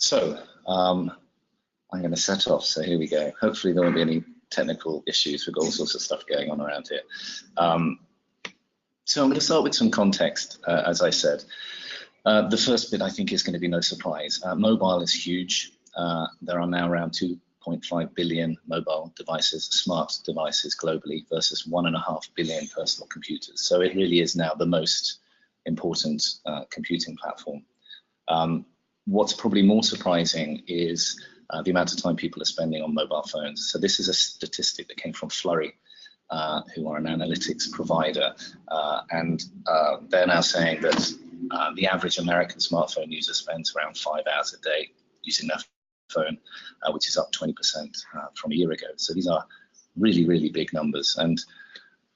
So I'm going to set off. So here we go. Hopefully there won't be any technical issues. We've got all sorts of stuff going on around here. So I'm going to start with some context, as I said. The first bit I think is going to be no surprise. Mobile is huge. There are now around 2.5 billion mobile devices, smart devices globally, versus 1.5 billion personal computers. So it really is now the most important computing platform. What's probably more surprising is the amount of time people are spending on mobile phones. So this is a statistic that came from Flurry, who are an analytics provider, and they're now saying that the average American smartphone user spends around 5 hours a day using their phone, which is up 20% from a year ago. So these are really, really big numbers. And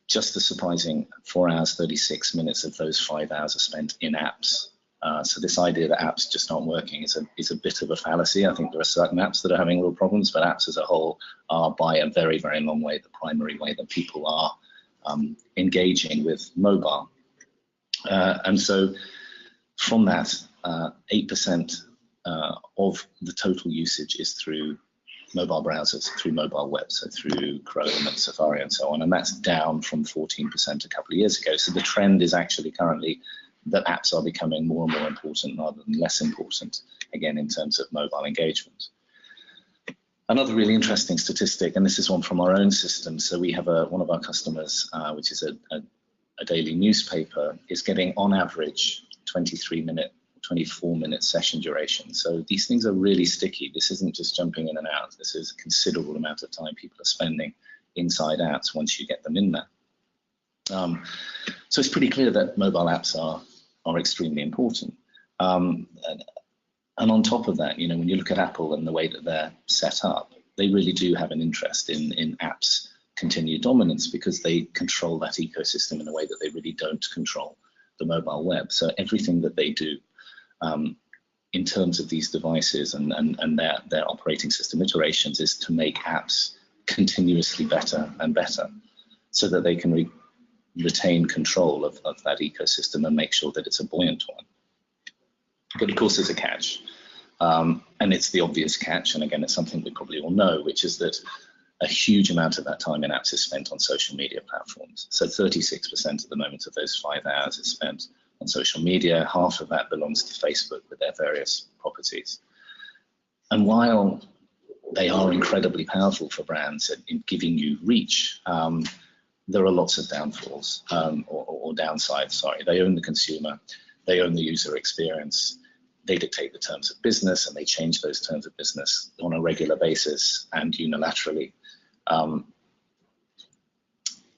just the surprising 4 hours, 36 minutes of those 5 hours are spent in apps. So this idea that apps just aren't working is a bit of a fallacy. I think there are certain apps that are having real problems, but apps as a whole are by a very, very long way the primary way that people are engaging with mobile. And so from that, 8% of the total usage is through mobile browsers, through mobile web, so through Chrome and Safari and so on, and that's down from 14% a couple of years ago. So the trend is actually currently that apps are becoming more and more important rather than less important, again, in terms of mobile engagement. Another really interesting statistic, and this is one from our own system, so we have one of our customers, which is a daily newspaper, is getting on average 24-minute session duration. So these things are really sticky. This isn't just jumping in and out. This is a considerable amount of time people are spending inside apps once you get them in there. So it's pretty clear that mobile apps are extremely important. And on top of that, you know, when you look at Apple and the way that they're set up, they really do have an interest in apps' continued dominance because they control that ecosystem in a way that they really don't control the mobile web. So everything that they do in terms of these devices and their operating system iterations is to make apps continuously better and better so that they can retain control of that ecosystem and make sure that it's a buoyant one. But of course there's a catch, and it's the obvious catch, and again it's something we probably all know, which is that a huge amount of that time in apps is spent on social media platforms. So 36% at the moment of those 5 hours is spent on social media. Half of that belongs to Facebook with their various properties. And while they are incredibly powerful for brands in giving you reach, there are lots of downfalls or downsides, sorry. They own the consumer, they own the user experience, they dictate the terms of business, and they change those terms of business on a regular basis and unilaterally.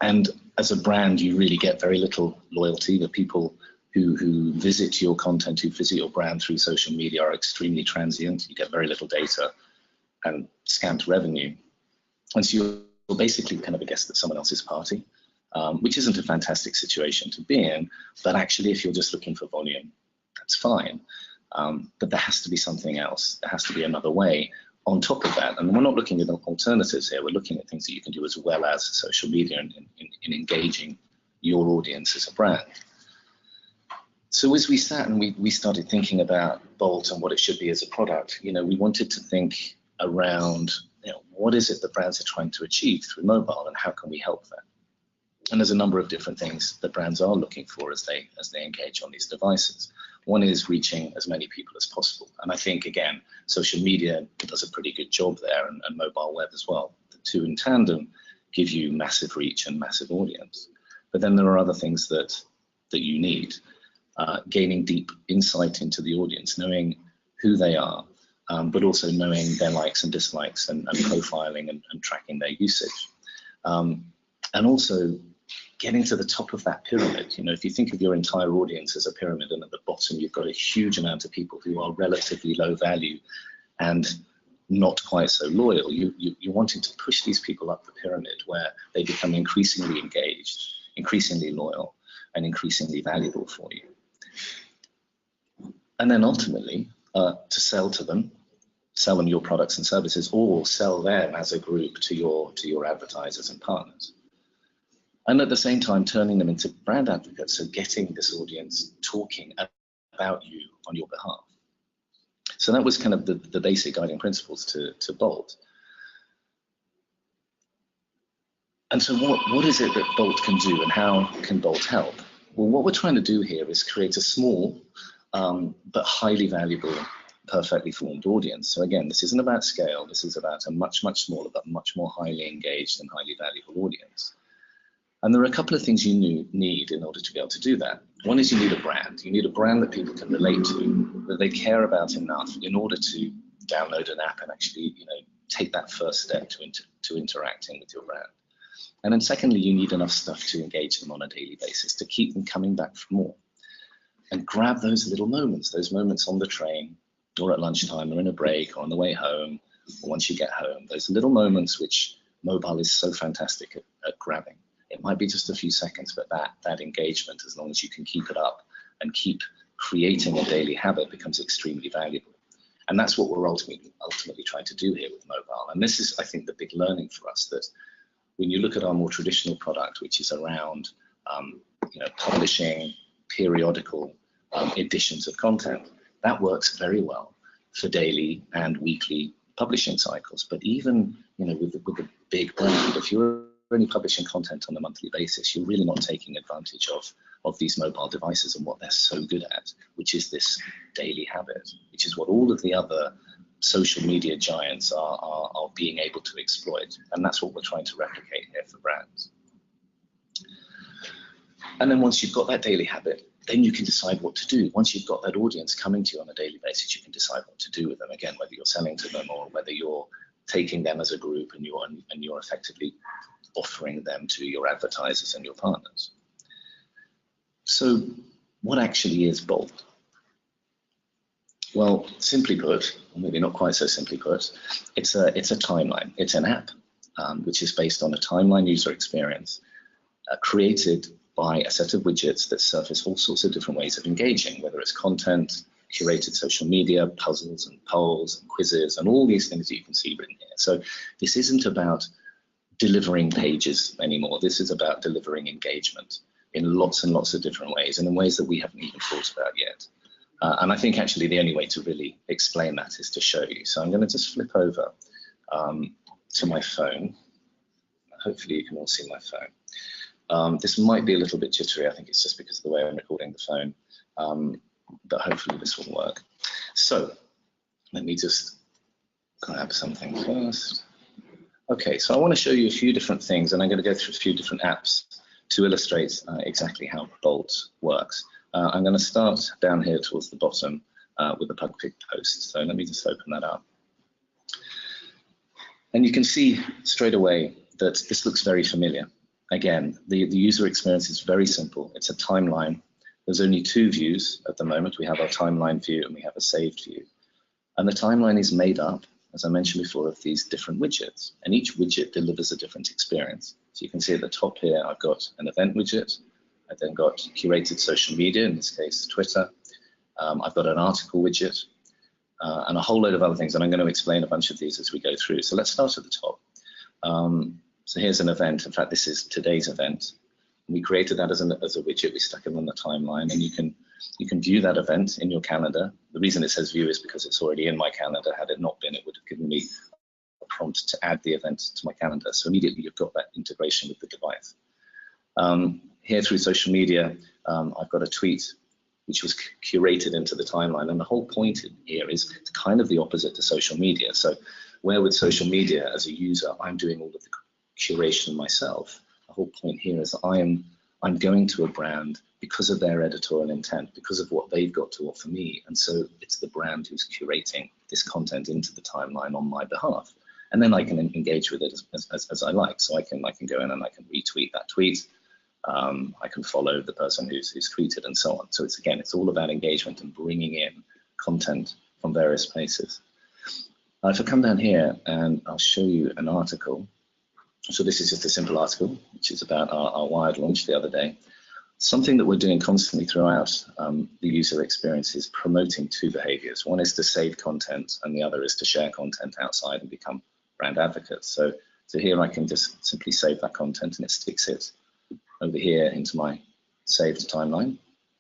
And as a brand, you really get very little loyalty. The people who visit your content, who visit your brand through social media are extremely transient. You get very little data and scant revenue. And so you're basically kind of a guest at someone else's party, which isn't a fantastic situation to be in, but actually if you're just looking for volume, that's fine. But there has to be something else. There has to be another way on top of that. And we're not looking at alternatives here. We're looking at things that you can do as well as social media in engaging your audience as a brand. So as we sat and we started thinking about Bolt and what it should be as a product, you know, we wanted to think around, you know, what is it that brands are trying to achieve through mobile and how can we help them? And there's a number of different things that brands are looking for as they engage on these devices. One is reaching as many people as possible. And I think, again, social media does a pretty good job there, and mobile web as well. The two in tandem give you massive reach and massive audience. But then there are other things that you need. Gaining deep insight into the audience, knowing who they are, but also knowing their likes and dislikes and profiling and tracking their usage. And also getting to the top of that pyramid. You know, if you think of your entire audience as a pyramid, and at the bottom you've got a huge amount of people who are relatively low value and not quite so loyal, you're wanting to push these people up the pyramid where they become increasingly engaged, increasingly loyal, and increasingly valuable for you. And then ultimately, to sell them your products and services, or sell them as a group to your advertisers and partners. And at the same time, turning them into brand advocates, so getting this audience talking about you on your behalf. So So that was kind of the basic guiding principles to Bolt. And so what is it that Bolt can do, and how can Bolt help? Well, what we're trying to do here is create a small but highly valuable, perfectly formed audience. So again, this isn't about scale. This is about a much, much smaller but much more highly engaged and highly valuable audience. And there are a couple of things you need in order to be able to do that. One is you need a brand. You need a brand that people can relate to, that they care about enough in order to download an app and actually, take that first step to interacting with your brand. And then secondly, you need enough stuff to engage them on a daily basis, to keep them coming back for more. And grab those little moments, those moments on the train or at lunchtime or in a break or on the way home or once you get home, those little moments which mobile is so fantastic at grabbing. It might be just a few seconds, but that engagement, as long as you can keep it up and keep creating a daily habit, becomes extremely valuable. And that's what we're ultimately trying to do here with mobile. And this is, I think, the big learning for us, that when you look at our more traditional product, which is around publishing periodical editions of content, that works very well for daily and weekly publishing cycles. But even with the big brand, if you're only publishing content on a monthly basis, you're really not taking advantage of these mobile devices and what they're so good at, which is this daily habit, which is what all of the other social media giants are being able to exploit. And that's what we're trying to replicate here for brands. And then once you've got that daily habit, then you can decide what to do. Once you've got that audience coming to you on a daily basis, you can decide what to do with them. Again, whether you're selling to them or whether you're taking them as a group and you're effectively offering them to your advertisers and your partners. So what actually is Bolt? Well, simply put, or maybe not quite so simply put, it's a timeline. It's an app which is based on a timeline user experience created by a set of widgets that surface all sorts of different ways of engaging, whether it's content, curated social media, puzzles and polls and quizzes and all these things that you can see written here. So this isn't about delivering pages anymore. This is about delivering engagement in lots and lots of different ways, and in ways that we haven't even thought about yet. And I think actually the only way to really explain that is to show you. So I'm going to just flip over to my phone. Hopefully you can all see my phone. This might be a little bit jittery. I think it's just because of the way I'm recording the phone, but hopefully this will work. So let me just grab something first. Okay, so I want to show you a few different things, and I'm going to go through a few different apps to illustrate exactly how Bolt works. I'm going to start down here towards the bottom with the Pugpig post. So let me just open that up. And you can see straight away that this looks very familiar. Again, the user experience is very simple. It's a timeline. There's only two views at the moment. We have our timeline view and we have a saved view. And the timeline is made up, as I mentioned before, of these different widgets. And each widget delivers a different experience. So you can see at the top here, I've got an event widget. I've then got curated social media, in this case, Twitter. I've got an article widget and a whole load of other things. And I'm going to explain a bunch of these as we go through. So let's start at the top. So here's an event. In fact, this is today's event. We created that as a widget. We stuck it on the timeline, and you can view that event in your calendar. The reason it says view is because it's already in my calendar. Had it not been, it would have given me a prompt to add the event to my calendar. So immediately you've got that integration with the device. Here through social media, I've got a tweet which was curated into the timeline. And the whole point here is it's kind of the opposite to social media. So where with social media as a user, I'm doing all of the curation myself. The whole point here is that I'm going to a brand because of their editorial intent, because of what they've got to offer me. And so it's the brand who's curating this content into the timeline on my behalf. And then I can engage with it as I like. So I can go in and I can retweet that tweet. I can follow the person who's tweeted and so on. So it's all about engagement and bringing in content from various places. If I come down here and I'll show you an article. So this is just a simple article, which is about our Wired launch the other day. Something that we're doing constantly throughout the user experience is promoting two behaviors. One is to save content, and the other is to share content outside and become brand advocates. So here I can just simply save that content, and it sticks it over here into my saved timeline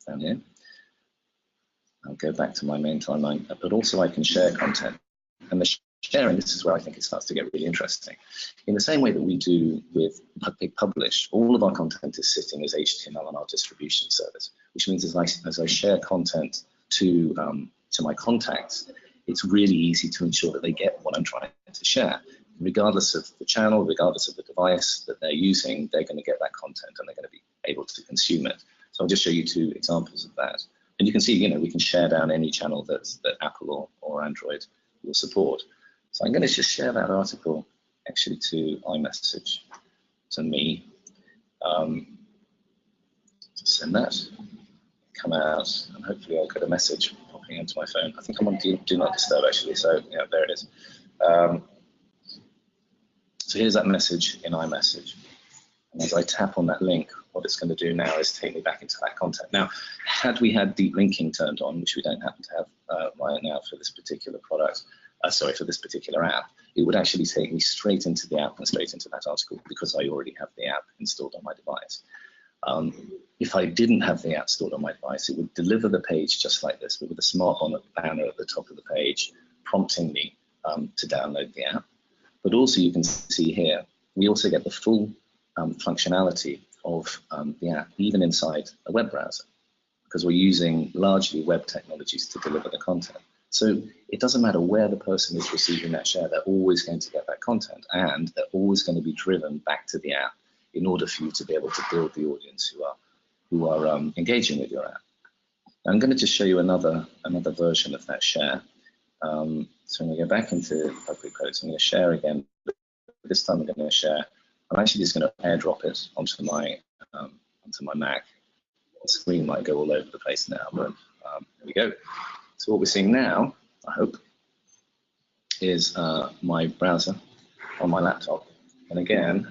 down here. I'll go back to my main timeline, but also I can share content. And the sharing, this is where I think it starts to get really interesting. In the same way that we do with Publish, all of our content is sitting as HTML on our distribution service, which means as I share content to my contacts, it's really easy to ensure that they get what I'm trying to share. Regardless of the channel, regardless of the device that they're using, they're going to get that content and they're going to be able to consume it. So I'll just show you 2 examples of that. And you can see, we can share down any channel that Apple or Android will support. So I'm going to just share that article actually to iMessage, to me. Just send that, come out, and hopefully I'll get a message popping into my phone. I think I'm on Do Not Disturb actually, so yeah, there it is. So here's that message in iMessage. And as I tap on that link, what it's going to do now is take me back into that content. Now, had we had deep linking turned on, which we don't happen to have right now for this particular product, for this particular app, it would actually take me straight into the app and straight into that article because I already have the app installed on my device. If I didn't have the app stored on my device, it would deliver the page just like this, but with a smart banner at the top of the page, prompting me to download the app. But also you can see here, we also get the full functionality of the app, even inside a web browser, because we're using largely web technologies to deliver the content. So it doesn't matter where the person is receiving that share, they're always going to get that content, and they're always going to be driven back to the app in order for you to be able to build the audience who are engaging with your app. I'm going to just show you another version of that share. So I'm going to go back into public quotes. I'm going to share again. This time I'm going to share. I'm actually just going to airdrop it onto my Mac. The screen might go all over the place now, but there we go. So what we're seeing now, I hope, is my browser on my laptop. And again,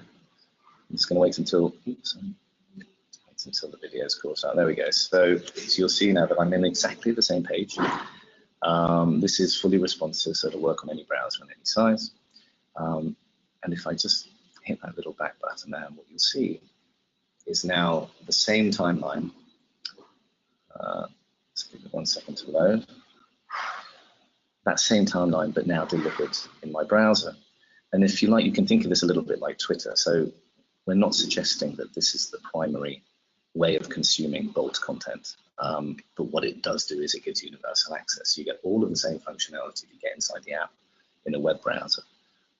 I'm just going to wait until the video is caught out. There we go. So you'll see now that I'm in exactly the same page. This is fully responsive, so it'll work on any browser and any size. And if I just hit that little back button there, what you'll see is now the same timeline. Let's give it 1 second to load. That same timeline, but now delivered in my browser. And if you like, you can think of this a little bit like Twitter. So we're not suggesting that this is the primary way of consuming Bolt content. But what it does do is it gives you universal access. You get all of the same functionality you get inside the app in a web browser,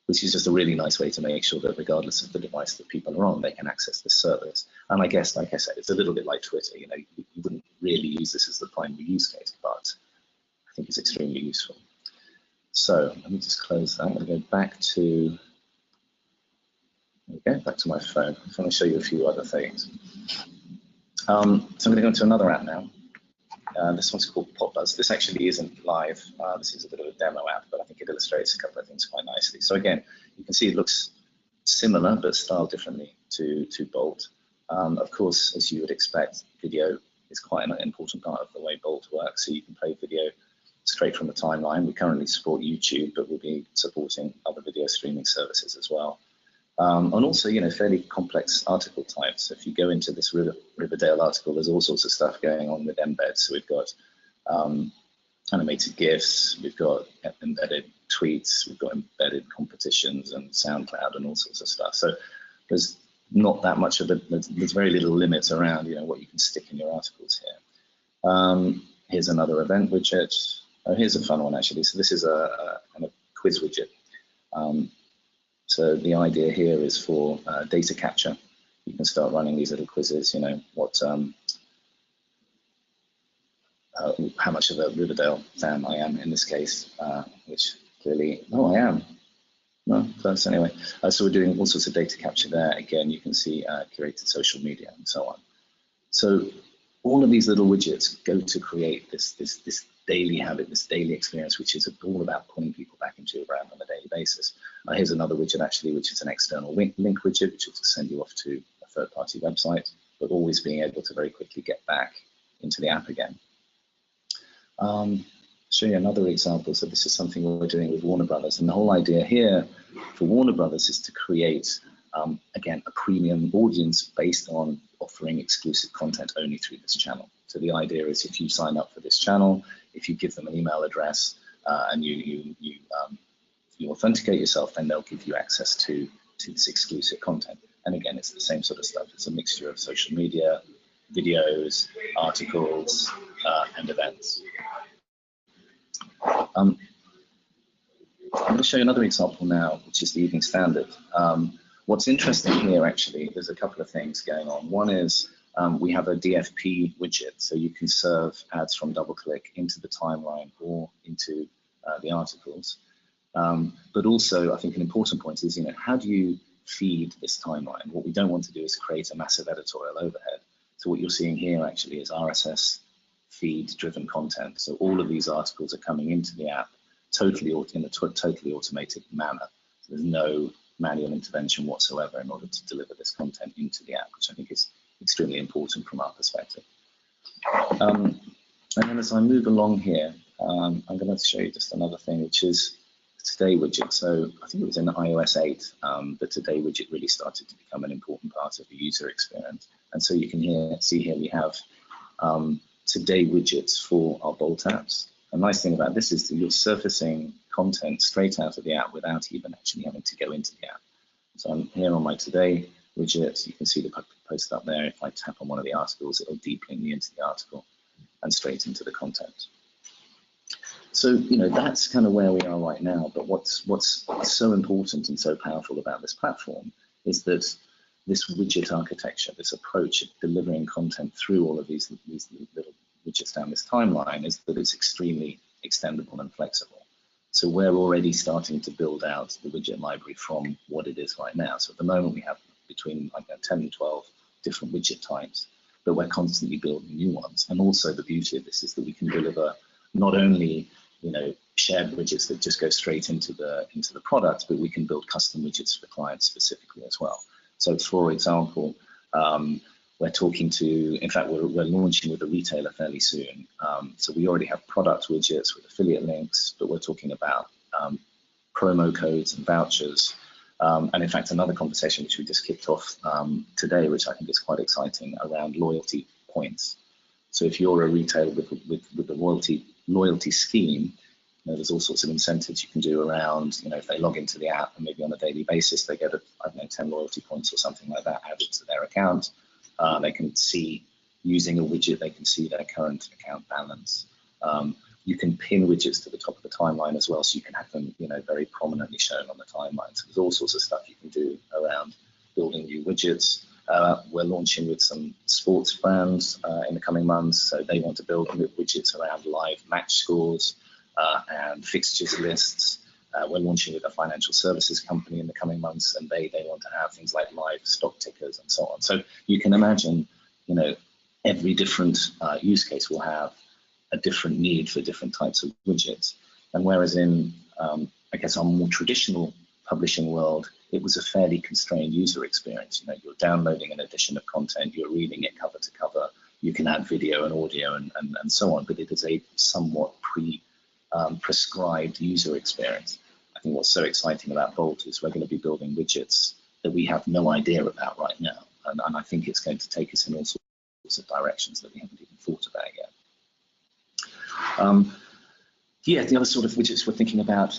which is just a really nice way to make sure that regardless of the device that people are on, they can access the service. And I guess, like I said, it's a little bit like Twitter. You wouldn't really use this as the primary use case, but I think it's extremely useful. So let me just close that. I'm going to go back to, back to my phone. I want to show you a few other things. So I'm going to go into another app now. This one's called PopBuzz. This actually isn't live. This is a bit of a demo app, but I think it illustrates a couple of things quite nicely. So again, you can see it looks similar, but styled differently to Bolt. Of course, as you would expect, video is quite an important part of the way Bolt works. So you can play video straight from the timeline. We currently support YouTube, but we'll be supporting other video streaming services as well. And also, fairly complex article types. So if you go into this Riverdale article, there's all sorts of stuff going on with embeds. So we've got animated GIFs, we've got embedded tweets, we've got embedded competitions and SoundCloud and all sorts of stuff. So there's not that much of it. There's very little limits around, what you can stick in your articles here. Here's another event widget. Oh, here's a fun one actually. So this is a kind of quiz widget. So the idea here is for data capture. You can start running these little quizzes, how much of a Riverdale fan I am in this case, which clearly, I am. No, close anyway. So we're doing all sorts of data capture there. Again, you can see curated social media and so on. So all of these little widgets go to create this daily habit, this daily experience, which is all about pulling people back into your brand on a daily basis. Here's another widget actually, which is an external link widget, which will send you off to a third-party website, but always being able to very quickly get back into the app again. Show you another example. So this is something we're doing with Warner Brothers, and the whole idea here for Warner Brothers is to create, again, a premium audience based on offering exclusive content only through this channel. So the idea is if you sign up for this channel, if you give them an email address and you authenticate yourself, then they'll give you access to this exclusive content. And again, it's the same sort of stuff. It's a mixture of social media, videos, articles, and events. I'm going to show you another example now, which is the Evening Standard. What's interesting here, actually, there's a couple of things going on. One is we have a DFP widget, so you can serve ads from DoubleClick into the timeline or into the articles. But also, I think an important point is, how do you feed this timeline? What we don't want to do is create a massive editorial overhead. So what you're seeing here actually is RSS feed-driven content. So all of these articles are coming into the app totally in a totally automated manner. So there's no manual intervention whatsoever in order to deliver this content into the app, which I think is extremely important from our perspective. And then as I move along here, I'm going to show you just another thing, which is the Today widget. So I think it was in iOS 8 the Today widget really started to become an important part of the user experience. And so you can see here we have Today widgets for our Bolt apps. The nice thing about this is that you're surfacing content straight out of the app without even actually having to go into the app. So I'm here on my Today widget. You can see the post up there. If I tap on one of the articles, it'll deep link me into the article and straight into the content. So, that's kind of where we are right now. But what's so important and so powerful about this platform is that this widget architecture, this approach of delivering content through all of these little widgets down this timeline, is that it's extremely extendable and flexible. So we're already starting to build out the widget library from what it is right now. So at the moment we have between 10 and 12 different widget types, but we're constantly building new ones. And also the beauty of this is that we can deliver not only shared widgets that just go straight into the product, but we can build custom widgets for clients specifically as well. So for example, we're talking to, in fact, we're launching with a retailer fairly soon. So we already have product widgets with affiliate links, but we're talking about promo codes and vouchers. And in fact, another conversation which we just kicked off today, which I think is quite exciting, around loyalty points. So if you're a retailer with a loyalty scheme, there's all sorts of incentives you can do around, if they log into the app and maybe on a daily basis they get, 10 loyalty points or something like that added to their account. They can see, using a widget, they can see their current account balance. You can pin widgets to the top of the timeline as well, so you can have them, very prominently shown on the timeline. So there's all sorts of stuff you can do around building new widgets. We're launching with some sports brands in the coming months, so they want to build widgets around live match scores and fixtures lists. We're launching with a financial services company in the coming months, and they want to have things like live stock tickers and so on. So you can imagine, every different use case will have a different need for different types of widgets. And whereas in, I guess, our more traditional publishing world, it was a fairly constrained user experience. You're downloading an edition of content, you're reading it cover to cover, you can add video and audio and so on, but it is a somewhat prescribed user experience. I think what's so exciting about Bolt is we're going to be building widgets that we have no idea about right now, and I think it's going to take us in all sorts of directions that we haven't even thought about yet. The other sort of widgets we're thinking about,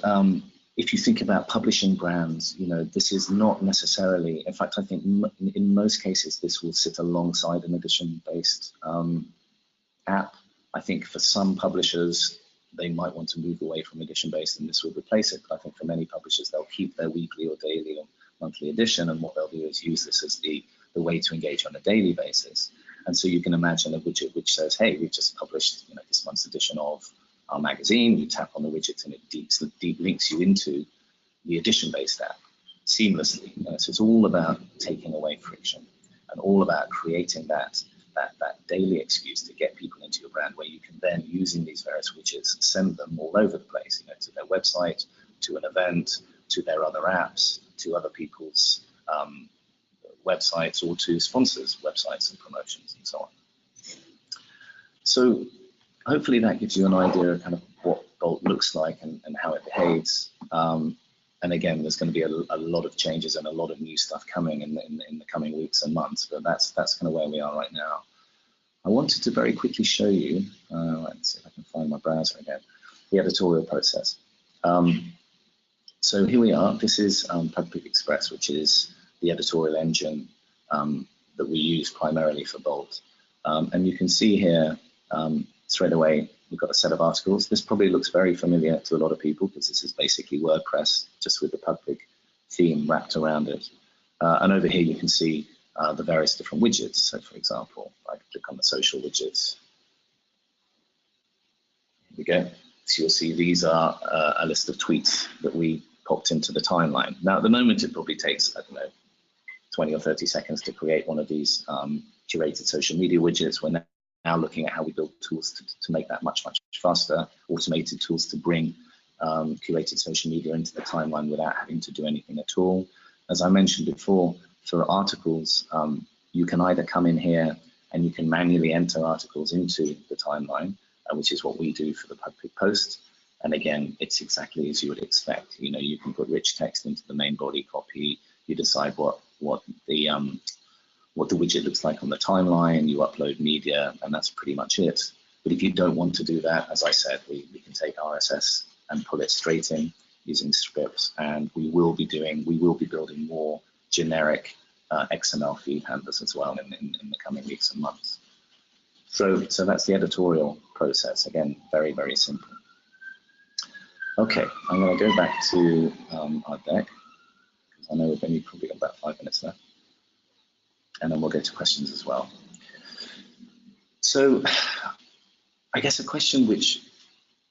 if you think about publishing brands, this is not necessarily, in fact, I think in most cases this will sit alongside an edition-based app. I think for some publishers, they might want to move away from edition-based and this will replace it. But I think for many publishers, they'll keep their weekly or daily or monthly edition, and what they'll do is use this as the way to engage on a daily basis. And so you can imagine a widget which says, hey, we've just published this month's edition of our magazine. You tap on the widget and it deep links you into the edition-based app seamlessly. So it's all about taking away friction and all about creating that daily excuse to get people into your brand, where you can then, using these various widgets, send them all over the place, to their website, to an event, to their other apps, to other people's websites, or to sponsors' websites and promotions and so on. So hopefully that gives you an idea of kind of what Bolt looks like and how it behaves. And again, there's going to be a lot of changes and a lot of new stuff coming in the coming weeks and months, but that's kind of where we are right now. I wanted to very quickly show you, let's see if I can find my browser again. The editorial process. So here we are. This is PubPic Express, which is the editorial engine that we use primarily for Bolt. And you can see here straight away, we've got a set of articles. This probably looks very familiar to a lot of people because this is basically WordPress, just with the PubPic theme wrapped around it. And over here, you can see the various different widgets. So for example, I can click on the social widgets. Here we go. So you'll see these are a list of tweets that we popped into the timeline. Now, at the moment, it probably takes, I don't know, 20 or 30 seconds to create one of these curated social media widgets. We're now looking at how we build tools to make that much, much faster, automated tools to bring curated social media into the timeline without having to do anything at all. As I mentioned before, for articles, you can either come in here and you can manually enter articles into the timeline, which is what we do for the PubPic post. And again, it's exactly as you would expect. You know, you can put rich text into the main body copy. You decide what the widget looks like on the timeline. You upload media, and that's pretty much it. But if you don't want to do that, as I said, we can take RSS and pull it straight in using scripts, and we will be building more generic XML feed handlers as well in the coming weeks and months. So that's the editorial process. Again, very, very simple. Okay, I'm going to go back to our deck, because I know we've only probably got about 5 minutes left, and then we'll go to questions as well. So I guess a question which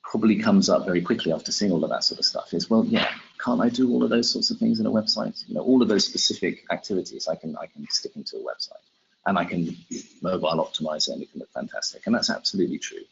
probably comes up very quickly after seeing all of that sort of stuff is, well, yeah, can't I do all of those sorts of things in a website? You know, all of those specific activities I can stick into a website, and I can mobile optimize it and it can look fantastic. And that's absolutely true.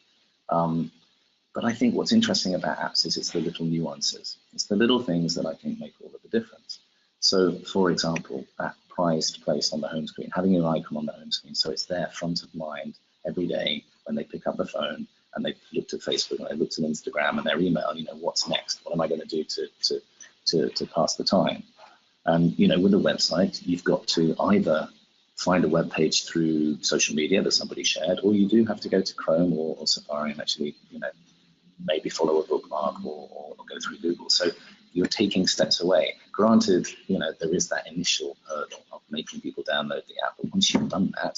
But I think what's interesting about apps is it's the little nuances. It's the little things that I think make all of the difference. So for example, that prized place on the home screen, having your icon on the home screen, so it's there front of mind every day when they pick up the phone and they've looked at Facebook and they've looked at Instagram and their email, you know, what's next? What am I going to do to pass the time? And, you know, with a website, you've got to either find a web page through social media that somebody shared, or you do have to go to Chrome or Safari and actually, you know, maybe follow a bookmark or go through Google. So you're taking steps away. Granted, you know, there is that initial hurdle of making people download the app, but once you've done that,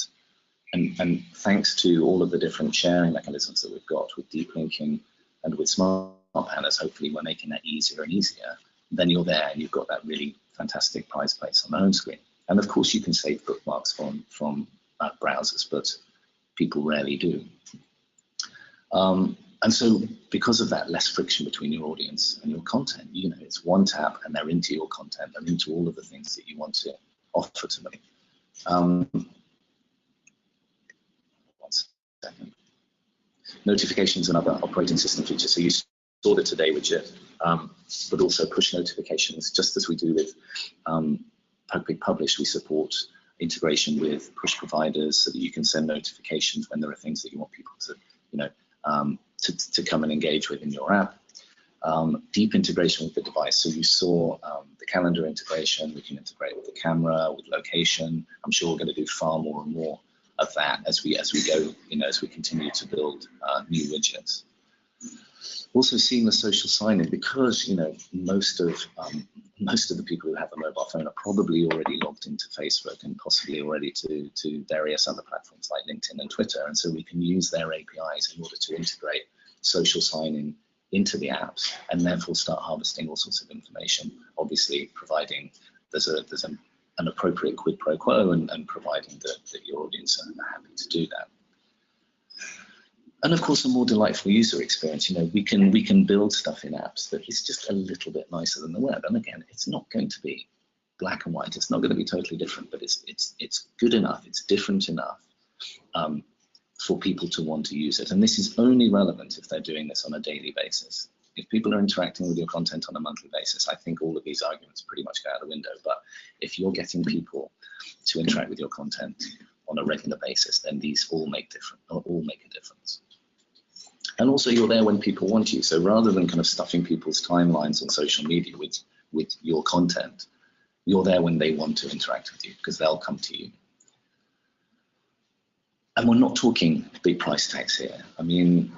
and thanks to all of the different sharing mechanisms that we've got with deep linking and with smart banners, hopefully we're making that easier and easier, then you're there and you've got that really fantastic prize place on the home screen. And of course you can save bookmarks from browsers, but people rarely do. And so because of that less friction between your audience and your content, you know, it's one tap and they're into your content, they're into all of the things that you want to offer to them. 1 second. Notifications and other operating system features. So you saw the Today widget, but also push notifications, just as we do with PubPic Publish. We support integration with push providers so that you can send notifications when there are things that you want people to, you know, to come and engage with in your app. Deep integration with the device. So you saw the calendar integration. We can integrate with the camera, with location. I'm sure we're going to do far more and more of that as we go, you know, as we continue to build new widgets. Also seamless social sign-in, because, you know, most of the people who have a mobile phone are probably already logged into Facebook and possibly already to various other platforms like LinkedIn and Twitter, and so we can use their APIs in order to integrate social sign-in into the apps and therefore start harvesting all sorts of information, obviously providing there's an appropriate quid pro quo and providing that your audience are happy to do that. And of course, a more delightful user experience. You know, we can build stuff in apps that is just a little bit nicer than the web. And again, it's not going to be black and white. It's not going to be totally different, but it's good enough. It's different enough for people to want to use it. And this is only relevant if they're doing this on a daily basis. If people are interacting with your content on a monthly basis, I think all of these arguments pretty much go out the window. But if you're getting people to interact with your content on a regular basis, then these all make a difference. And also you're there when people want you. So rather than kind of stuffing people's timelines on social media with your content, you're there when they want to interact with you because they'll come to you. And we're not talking big price tags here. I mean,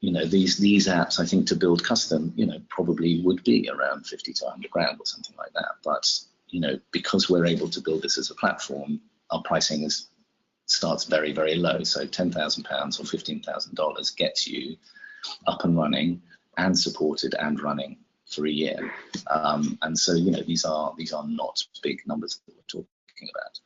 you know, these apps, I think, to build custom, you know, probably would be around 50 to 100 grand or something like that. But, you know, because we're able to build this as a platform, our pricing starts very, very low. So £10,000 or $15,000 gets you up and running and supported and running for a year. And so, you know, these are not big numbers that we're talking about.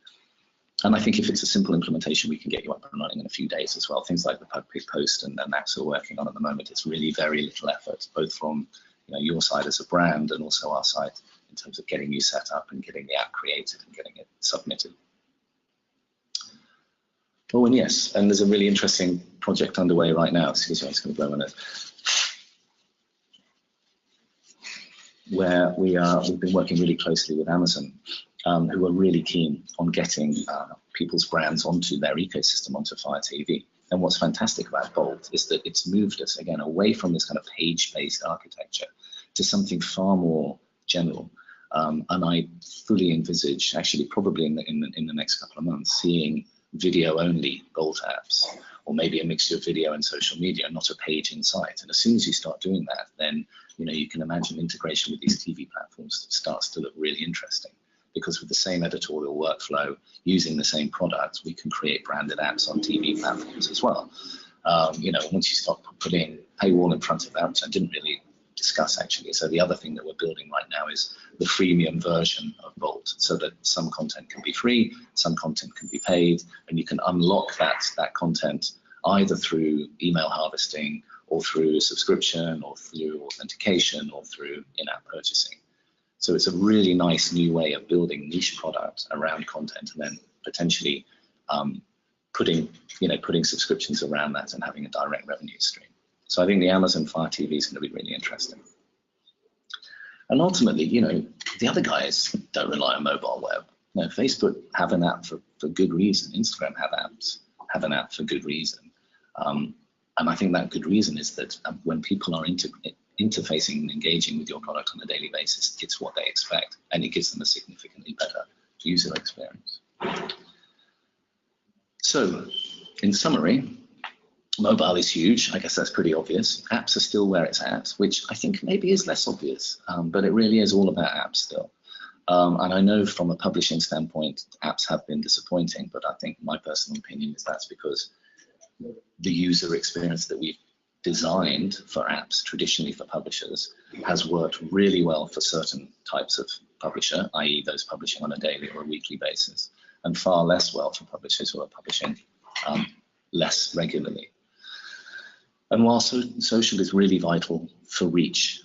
And I think if it's a simple implementation, we can get you up and running in a few days as well. Things like the PubPic post and apps we're working on at the moment, it's really very little effort, both from, you know, your side as a brand and also our side in terms of getting you set up and getting the app created and getting it submitted. Oh, and yes, and there's a really interesting project underway right now. Excuse me, I'm just going to blow on it. Where we've been working really closely with Amazon, who are really keen on getting people's brands onto their ecosystem, onto Fire TV. And what's fantastic about Bolt is that it's moved us, again, away from this kind of page-based architecture to something far more general. And I fully envisage, actually probably in the next couple of months, seeing video-only Bolt apps, or maybe a mixture of video and social media, not a page in sight. And as soon as you start doing that, then, you know, you can imagine integration with these TV platforms starts to look really interesting. Because with the same editorial workflow, using the same products, we can create branded apps on TV platforms as well. You know, once you start putting paywall in front of that, which I didn't really discuss actually. So the other thing that we're building right now is the freemium version of Bolt, so that some content can be free, some content can be paid, and you can unlock that content either through email harvesting or through subscription or through authentication or through in-app purchasing. So it's a really nice new way of building niche product around content, and then potentially putting subscriptions around that and having a direct revenue stream. So I think the Amazon Fire TV is going to be really interesting. And ultimately, you know, the other guys don't rely on mobile web. You know, Facebook have an app for good reason. Instagram have an app for good reason. And I think that good reason is that when people are interfacing and engaging with your product on a daily basis, it's what they expect, and it gives them a significantly better user experience. So, in summary, mobile is huge. I guess that's pretty obvious. Apps are still where it's at, which I think maybe is less obvious, but it really is all about apps still. And I know from a publishing standpoint, apps have been disappointing, but I think my personal opinion is that's because the user experience that we've designed for apps, traditionally for publishers, has worked really well for certain types of publisher, i.e. those publishing on a daily or a weekly basis, and far less well for publishers who are publishing less regularly. And while social is really vital for reach,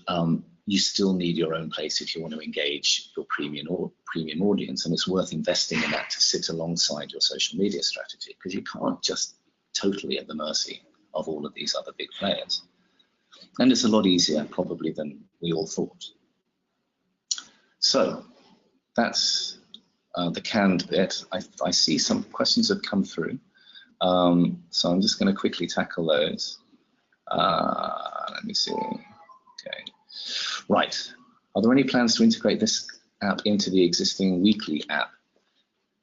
you still need your own place if you want to engage your premium audience, and it's worth investing in that to sit alongside your social media strategy, because you can't just totally at the mercy of all of these other big players. And it's a lot easier probably than we all thought. So that's the canned bit. I see some questions have come through. So I'm just going to quickly tackle those. Let me see. Okay. Right. Are there any plans to integrate this app into the existing weekly app?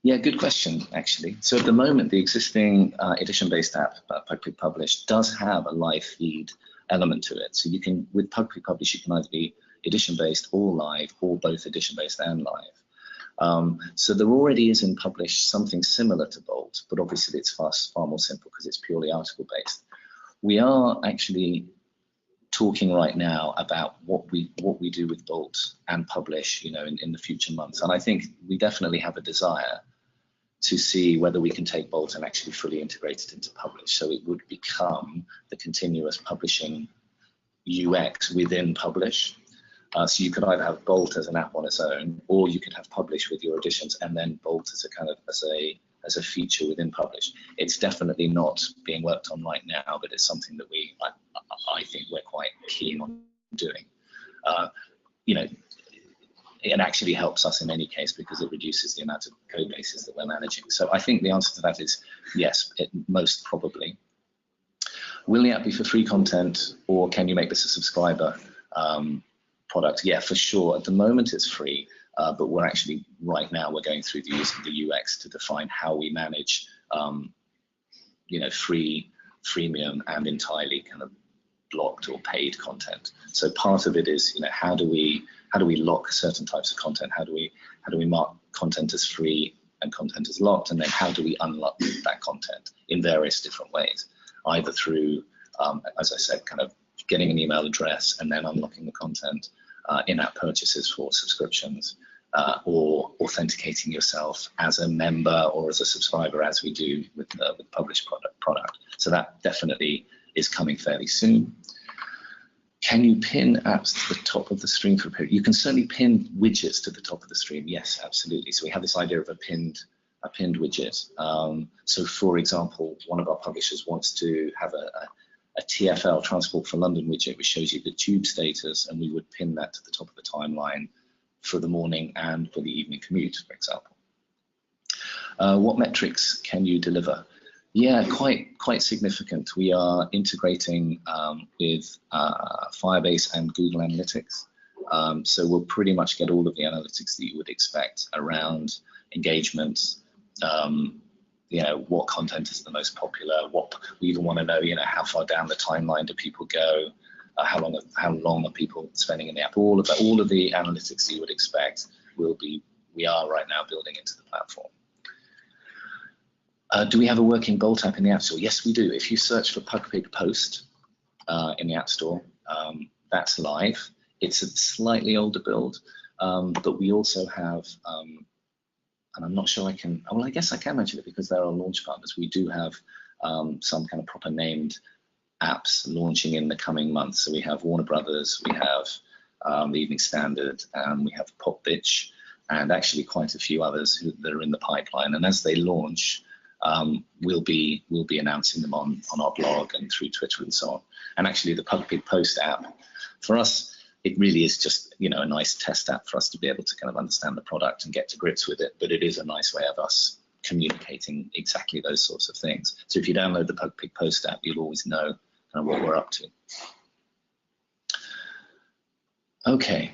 Yeah, good question, actually. So at the moment, the existing edition-based app, PubPic Publish, does have a live feed element to it. So you can, with PubPic Publish, you can either be edition-based or live, or both edition-based and live. So there already is in Publish something similar to Bolt, but obviously it's far more simple because it's purely article-based. We are actually talking right now about what we do with Bolt and Publish, you know, in the future months. And I think we definitely have a desire to see whether we can take Bolt and actually fully integrate it into Publish. So it would become the continuous publishing UX within Publish. So you could either have Bolt as an app on its own, or you could have Publish with your editions and then Bolt as a kind of as a feature within Publish. It's definitely not being worked on right now, but it's something that I think we're quite keen on doing. You know, it actually helps us in any case because it reduces the amount of code bases that we're managing. So I think the answer to that is yes, most probably. Will the app be for free content, or can you make this a subscriber product? Yeah, for sure. At the moment it's free, but we're actually, right now, we're going through the use of the UX to define how we manage, you know, free, freemium, and entirely kind of unlocked or paid content. So part of it is, you know, how do we lock certain types of content? How do we mark content as free and content as locked? And then how do we unlock that content in various different ways, either through, as I said, kind of getting an email address and then unlocking the content, in-app purchases for subscriptions, or authenticating yourself as a member or as a subscriber, as we do with the published product. So that definitely is coming fairly soon. Can you pin apps to the top of the stream for a period? You can certainly pin widgets to the top of the stream. Yes, absolutely. So we have this idea of a pinned widget. So for example, one of our publishers wants to have a TfL, Transport for London widget, which shows you the tube status, and we would pin that to the top of the timeline for the morning and for the evening commute, for example. What metrics can you deliver? Yeah, quite significant. We are integrating with Firebase and Google Analytics. So we'll pretty much get all of the analytics that you would expect around engagement, you know, what content is the most popular, what we even want to know, you know, how far down the timeline do people go, how long are people spending in the app, all of the analytics that you would expect we are right now building into the platform. Do we have a working Bolt app in the App Store? Yes, we do. If you search for PugPig Post in the App Store, that's live. It's a slightly older build, but we also have, and I'm not sure I can, well, I guess I can mention it because they're our launch partners. We do have some kind of proper named apps launching in the coming months. So we have Warner Brothers, we have the Evening Standard, and we have Pop Bitch, and actually quite a few others that are in the pipeline. And as they launch, we'll be announcing them on our blog and through Twitter and so on. And actually the PugPig Post app, for us, it really is just, you know, a nice test app for us to be able to kind of understand the product and get to grips with it. But it is a nice way of us communicating exactly those sorts of things. So if you download the PugPig Post app, you'll always know kind of what we're up to. Okay,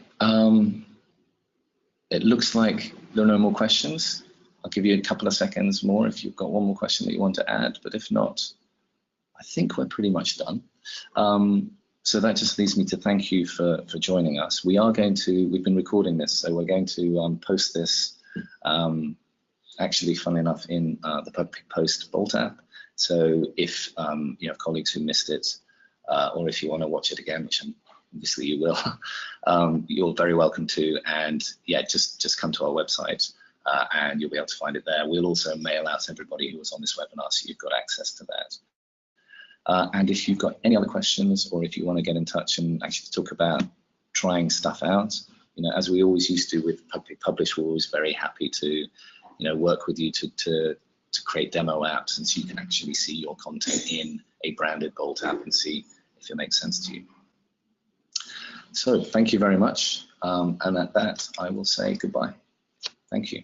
it looks like there are no more questions. I'll give you a couple of seconds more if you've got one more question that you want to add, but if not, I think we're pretty much done. So that just leaves me to thank you for joining us. We've been recording this, so we're going to post this, actually, funnily enough, in the PugPig Post Bolt app. So if you have colleagues who missed it, or if you want to watch it again, which obviously you will, you're very welcome to. And yeah, just come to our website and you'll be able to find it there. We'll also mail out to everybody who was on this webinar, so you've got access to that. And if you've got any other questions, or if you want to get in touch and actually talk about trying stuff out, you know, as we always used to with PugPig Publish, we're always very happy to, you know, work with you to create demo apps, and so you can actually see your content in a branded Bolt app and see if it makes sense to you. So thank you very much, and at that I will say goodbye. Thank you.